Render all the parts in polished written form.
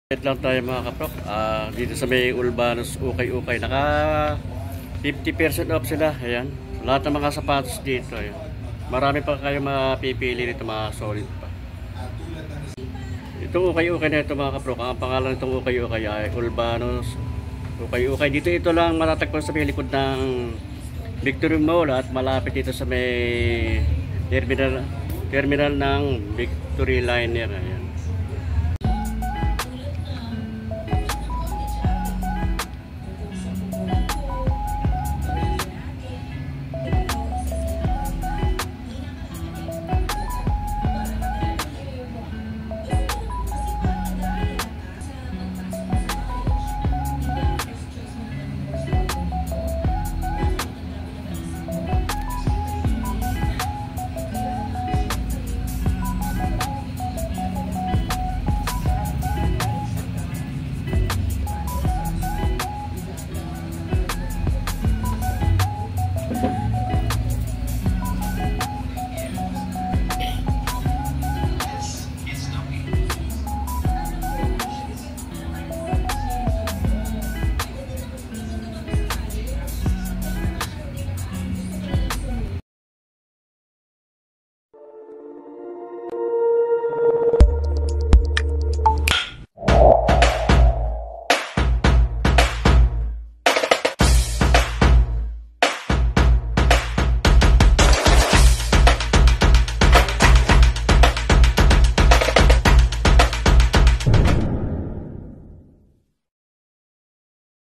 Wait lang tayo mga kaprok. Dito sa may Ulbanos Ukay-Ukay, naka 50% off sila. Ayan, lahat ng mga sapatos dito. Ayan. Marami pa kayo mapipili nito, mga solid pa. Itong Ukay-Ukay na ito mga kaprok, ang pangalan nitong Ukay-Ukay ay Ulbanos Ukay-Ukay. Dito ito lang matatagpuan sa may likod ng Victory Mall at malapit dito sa may terminal ng Victory Liner. Ayan.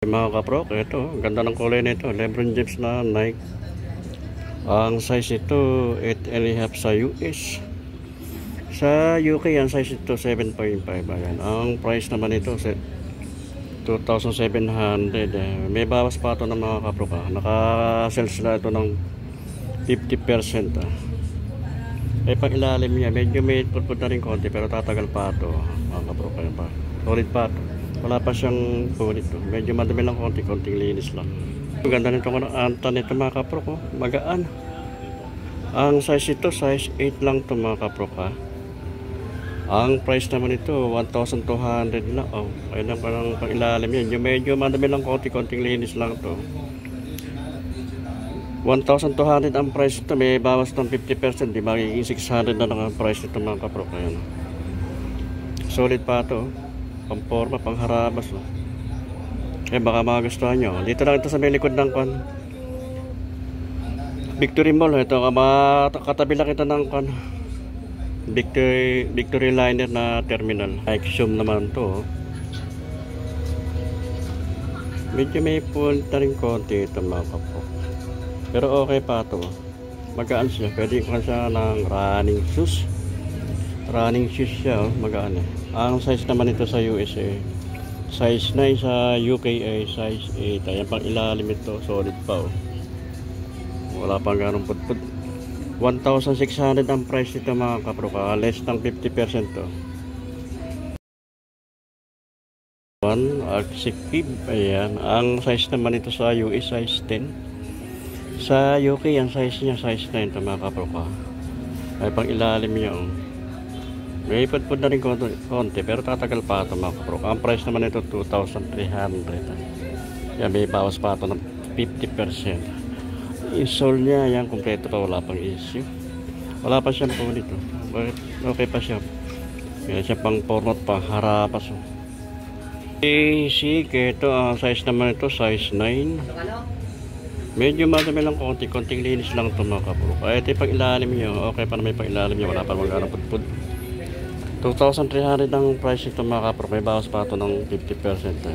Mga kaprok, ito, ganda ng kulay nito, Lebron James na Nike. Ang size ito 8.5 sa US. Sa UK ang size ito 7.5. Ayan. Ang price naman ito 2,700. May bawas pa ito ng mga kaprok. Naka-sell sila ito ng 50%. Pang ilalim niya, medyo may putput na rin konti pero tatagal pa ito mga kaprok. Solid pa ito. Wala pa siyang punit. Medyo madami lang konting linis lang. Ang ganda nito anta nito mga kaprok. Magaan. Ang size ito, size 8 lang ito mga kaprok. Ang price naman ito, 1,200 lang. Kaya lang parang pang ilalim yan. Medyo madami lang konting linis lang ito. 1,200 ang price ito. May bawas ng 50%. Di magiging 600 na lang ang price nito mga kaprok. Ayan. Solid pa ito. Pamporma, pangharabas. Baka magustuhan nyo. Dito lang ito sa may likod ng Victory Mall. Ito, katabi lang ito ng Victory Liner na terminal. Axiom naman to. Medyo may punta rin konti ito mga kapo. Pero okay pa ito. Magaan siya. Pwede ko siya ng running shoes. Running shoes siya. Magaan eh. Ang size naman ito sa USA size 9, sa UK ay size 8. Ayan pang ilalim ito, solid pa wala pang ganong putput. 1,600 ang price nito mga kaproka, less ng 50% to. Executive. Ayan, ang size naman ito sa US size 10. Sa UK ang size niya size 9 ito mga kaproka. Ay pang ilalim niya may putput na rin konti pero tatagal pa ito mga kaprok. Ang price naman ito 2,300. Yan, may bawas pa ito ng 50%. Insole niya yan kompleto pa, wala pang issue. Wala pa siyang po dito. Okay pa siya. Yan siya pang pornot, pang harapas. Basic ito, ang size naman ito size 9. Medyo madami lang konting linis lang ito mga kaprok. Ito yung pang ilalim niya. Okay pa na may pang ilalim niya, wala pa magkano putput. 2,300 ang price ito mga kaprok. May bawas pa ito ng 50%.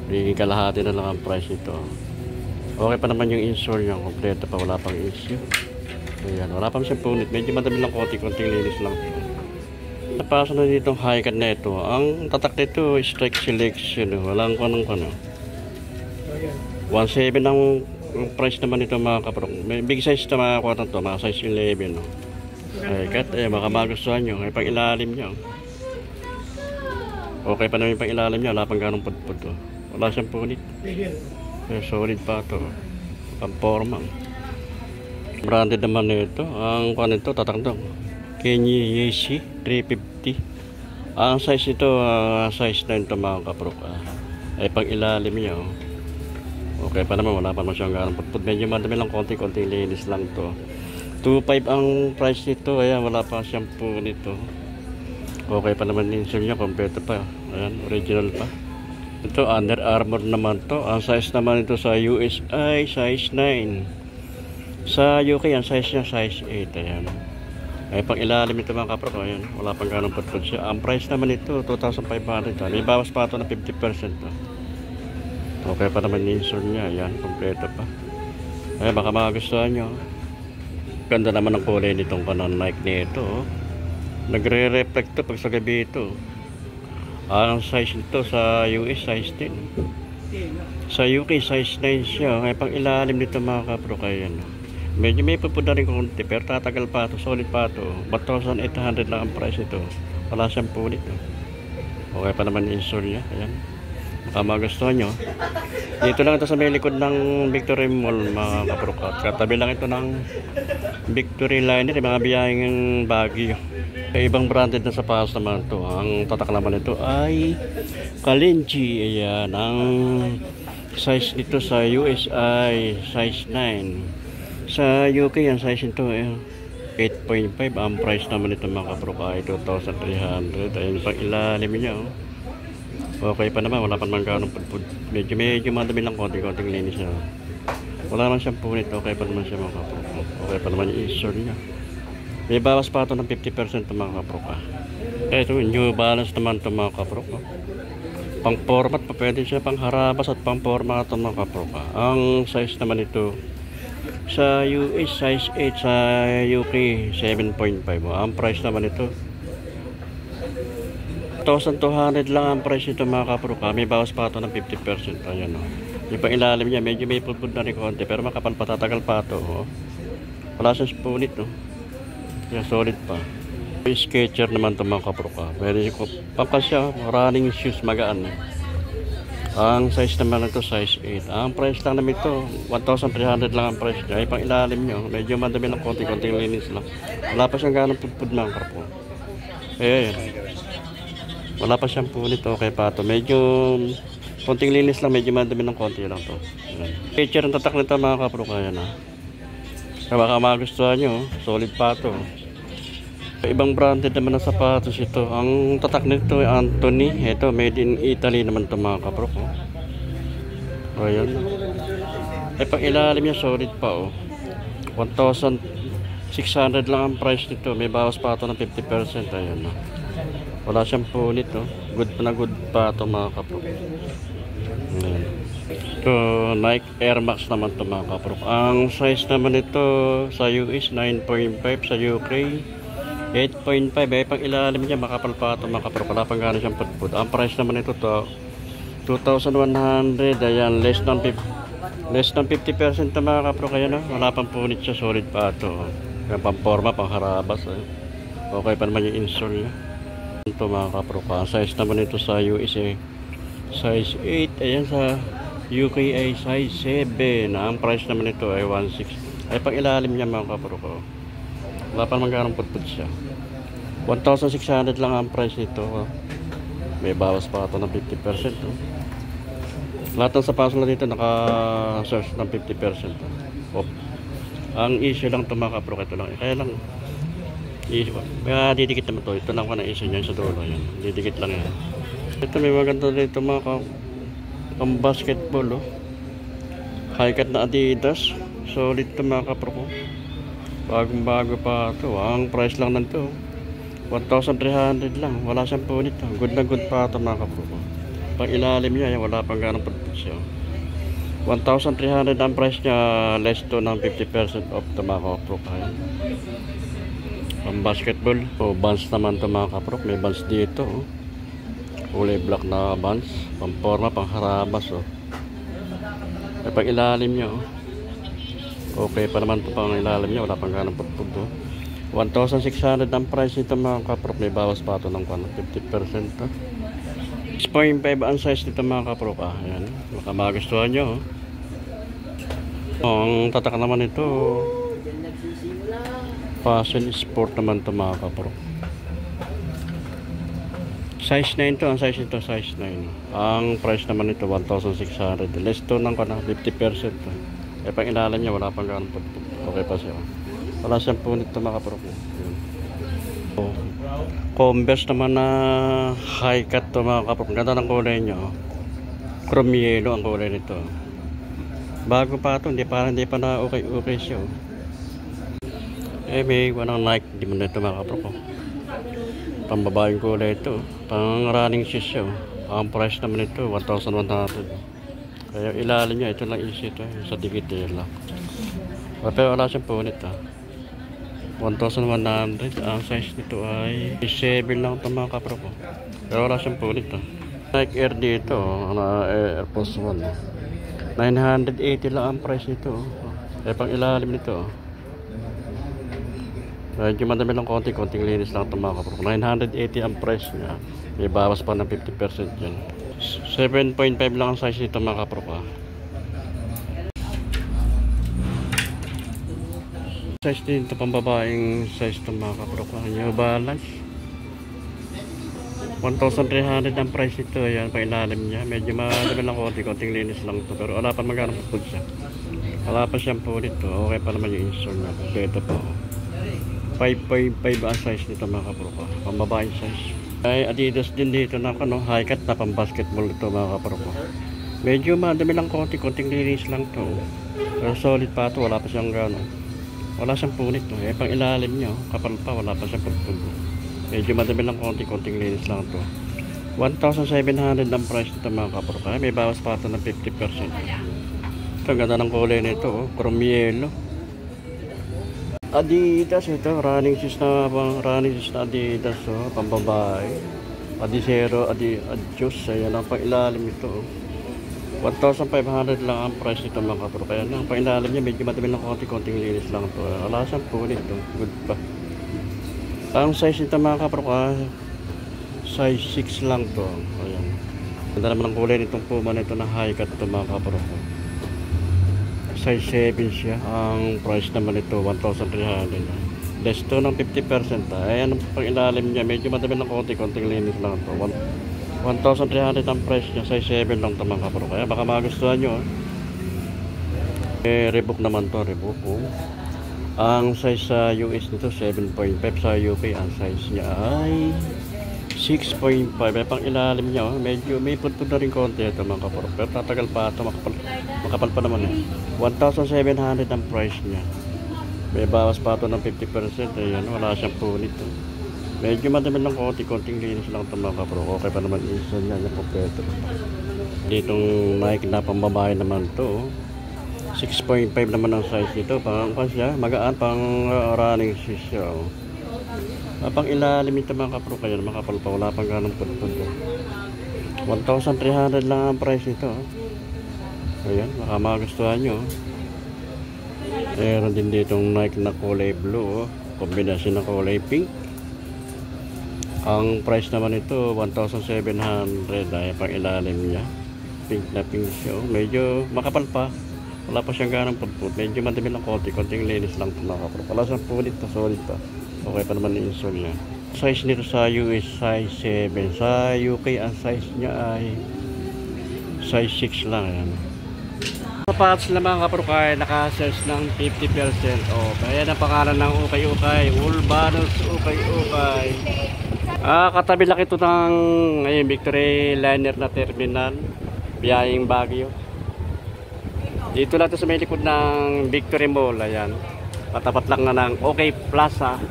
May kalahati na lang ang price ito. Okay pa naman yung insole niya. Kompleto pa, wala pang issue. Ayan, wala pang siyang punit. Medyo madami lang konting linis lang. Napasa na dito high cut na ito. Ang tatak nito strike selection. Walang kanong 1.7 ang price naman ito mga kaprok. May big size ito mga kuwatan ito. Mga size 11. Ay, cut, baka magustuhan nyo. Ay, pang ilalim nyo. Okay pa naman yung pang ilalim nyo. Wala pang ganong putput. Wala siyang punit. Solid pa ito. Pamporma. Branded naman nito. Ang kuha nito, tatak ito. Kenny Yeezy 350. Ang size nito, size 9 to mga kaprok. Ay pang ilalim niya. Oh. Okay pa naman, wala pa naman siyang ganang putput. Medyo madami lang, konti-konti linis lang to. 2.5 ang price nito. Ayan, wala pa shampoo nito. Okay pa naman yung insole niya, kompleto pa. Ayan, original pa. Ito, Under Armour naman to. Ang size naman ito sa USA, size 9. Sa UK, ang size niya, size 8. Ayan. Ay, pang ilalim ito mga kaprok. Ayan, wala pang ganang putput siya. Ang price naman ito, 2,500. May bawas pa ito na 50%. Okay pa naman yung insole niya. Ayan, kompleto pa. Ay, baka magustuhan nyo. Ganda naman ang kulay nitong kanan Nike nito. Oh. Nagre-reflect to pag sa gabi ito. Ang size nito sa US, size 10. Sa UK, size 9 siya. Ay, pang ilalim nito mga kaprok. Ayan. Medyo may pupunta rin konti, pero tatagal pa ito. Solid pa ito. 1,800 lang ang price ito. Wala siyang punit. Oh. Okay pa naman yung insole niya. Ayan. Baka magustuhan nyo. Dito lang ito sa may likod ng Victory Mall mga kaprok. Katabi lang ito ng Victory Liner, mga biyaheng Baguio. Ibang branded na sapatos naman ito. Ang tatak naman ito ay Kalinchi. Ayan. Ang size nito sa US ay size 9. Sa UK ang size nito ay 8.5. Ang price naman ito mga kaprok ay 2,300. Ayan pang ilalim niya. Oh. Okay pa naman, wala pa naman ganong pudpud. Medyo madami lang konting linis na. Wala naman siyang punit, okay pa naman siya mga kaprok. Okay pa naman yung insole niya. May bawas pa ito ng 50% mga kaprok. Ito, New Balance naman ito mga kaprok. Pang format pa, pwede siya pang harabas at pang format ito mga kaprok. Ang size naman ito sa US size 8, sa UK 7.5. Ang price naman ito 1,200 lang ang price nito mga kaprok. May bawas pa ito ng 50%. Ayan o. Yung pang ilalim niya, medyo may pudpud na rin konti. Pero makapal pa, tatagal pa ito. Oh. Wala siyang punit. Oh. Kaya solid pa. Yung Skechers naman ito mga kaprok. Pwede ko pangkasya, running shoes, magaan. Ang size naman ito, size 8. Ang price lang naman ito, 1,300 lang ang price niya. Yung pang ilalim niya, medyo madami ng konti-konting linis lang. Wala pa siyang ganang pudpud mga kaprok. Ayan. Wala pa siyang punit, okay pa ito. Medyo konting linis lang, medyo madami ng konti lang to. Skechers ang tatak nito mga kaprok. Ayan ha. Kaya baka magustuhan nyo, solid pa ito. Ibang branded naman ng sapatos ito. Ang tatak nito ay Anthony. Ito, made in Italy naman ito mga kaprok. Oh. Ayan. Ay pang ilalim niya, solid pa oh. 1,600 lang ang price nito. May bawas pa ito ng 50%. Ayan ha. Wala siyang punit, oh. Good pa ito mga kaprok. Ito, Nike Air Max naman ito mga kaprok. Ang size naman ito sa US 9.5, sa UK 8.5. Ay pang ilalim niya, makapal pa ito mga kaprok. Wala pang gano'n siyang pudpud. Ang price naman ito to 2,100. Ayan, less than 50% ito mga kaprok. Ayan, oh. Wala pang punit siya, solid pa ito. Kaya pang forma, pang harabas. Okay pa naman yung insole niya. Ito mga kaprok. Ang size naman ito sa US size 8. Ayan, sa UK ay size 7. Ang price naman ito ay 1,600. Ay pang ilalim niya mga kaprok. Wala pa naman ganong putput siya. 1,600 lang ang price nito. May bawas pa ito ng 50%. Lahat ng sapatos na dito naka-search ng 50% off. Ang issue lang ito mga kaprok. Ito lang. Kaya lang kaya didikit naman ito. Ito lang ko na issue niya sa dulo. Yan. Didikit lang yan. Ito may maganda dito mga pang basketball. Oh. High cut na Adidas. Solid ito mga kaprok. Bagong bago pa ito. Ang price lang nito 1,300 lang. Wala siyang punit. Good na good pa ito mga kaprok. Pang ilalim niya. Wala pang ganong pagpag siya. 1,300 ang price niya. Less to ng 50% off ito mga kaprok. Pang basketball. O bands naman ito mga kaprok. May bands dito. Oh. Kulay black na bands. Pang forma, pang harabas. Oh. Ay pang ilalim niya. Oh. Okay pa naman ito pang ilalim niya. Wala pang ganang pagpag. Oh. 1,600 ang price nito mga kaprok. May bawas pa ito ng 50%. Oh. 6.5 ang size nito mga kaprok. Ayan. Baka magustuhan nyo. Oh. Ang tatak naman ito. Fashion sport naman ito mga kaprok. Size 9 to, ang size nito size 9. Ang price naman nito 1,600. Less to ng 50%. Pang ilalan niya wala pang ganun putput. Okay pa siya. Wala siyang punit to mga kapro. Converse naman na high cut to mga kapro. Ganda ng kulay niya. Chrome yellow ang kulay nito. Bago pa ito, hindi pa na okay siya. May walang Nike, hindi mo na ito mga kapro. Pambabaeng kulay ito. Pang running shoes siya. Ang price naman ito 1,100. Kaya ilalim niya ito lang easy ito sa dikit lang. Pero wala siyang punit 1,100. Ang size nito ay 7 lang ito mga kapro ko. Pero wala siyang punit Nike Air dito Air Force 1 980 lang ang price nito. Pang ilalim nito medyo madami lang konting linis lang ito mga kapro. 980 ang price niya. May bawas pa ng 50% yan. 7.5 lang ang size nito mga kapro. Size din ito pang babaeng size ito mga kapro. New Balance 1,300 ang price nito. Ayan pa ilalim niya. Medyo madami lang konting linis lang ito. Pero wala pa magkano po siya. Wala pa siyang punit okay pa naman yung insole niya. Ito po 5.5 ang size nito mga kapro. Pambabaeng size. Ay Adidas din dito na high cut na pang basketball ito mga kapro. Medyo madami lang konting linis lang to. Pero solid pa ito. Wala pa siyang gano'n. Wala siyang punit pang ilalim niya kapal pa. Wala pa siyang pagpulo. Medyo madami lang konting linis lang to. 1,700 ang price nito mga kapro. May bawas pa ito ng 50%. Ito ganda ng kulay nito chrome yellow. Adidas ito, running shoes na Adidas pambabae. Adizero, Adios, ayan ang pang-ilalim ito 1,500 lang ang price nito mga kapro. Kaya ang pang-ilalim niya medyo madami lang konting linis lang to. Wala siyang punit good pa. Ang size nito mga kapro size 6 lang to. Ayan. Ganda naman ang kulay nitong Puma nito na high cut to mga kapro. Size 7 siya. Ang price naman ito 1,300. Less to ng 50%. Ayan ang pang ilalim niya. Medyo madami ng konting linis lang ito. 1,300 ang price niya. Size 7 lang ito mga kapro. Kaya baka magustuhan nyo. Reebok naman to. Reebok ang size sa US nito 7.5. Sa UK ang size niya ay 6.5. Pang ilalim niya medyo may putput na rin konti ito mga kapro. Pero tatagal pa ito. Makapal pa naman 1,700 ang price niya. May bawas pa ito ng 50%. Ayan, wala siyang punit medyo madami lang konting linis lang ito mga kapro. Okay pa naman isa niya yung kompleto. Ditong Nike na pambabae naman ito 6.5 naman ang size nito. Pang magaan pang running shoes siya pang ilalim ito mga kapro. Kaya makapal pa wala pang ganong putput 1,300 lang ang price nito ayan baka magustuhan nyo. Meron din ditong Nike na kulay blue kombinasyon ng kulay pink. Ang price naman ito 1,700 ay pang ilalim niya pink na pink siya medyo makapal pa wala pa siyang ganong putput. Medyo madami lang konting linis lang ito mga kapro. Wala siyang punit solid pa. Okay pa naman yung insole niya. Size nito sa US size 7. Sa UK ang size niya ay size 6 lang yan. Sapatos na mga kapro kaya naka-search ng 50% off. Ayan ang pangalan ng ukay-ukay. Ulbanos ukay-ukay. Katabi lang ito ng Victory Liner na terminal. Biyaheng Baguio. Dito lang ito sa may likod ng Victory Mall. Ayan. Patapat lang na ng OK Plaza.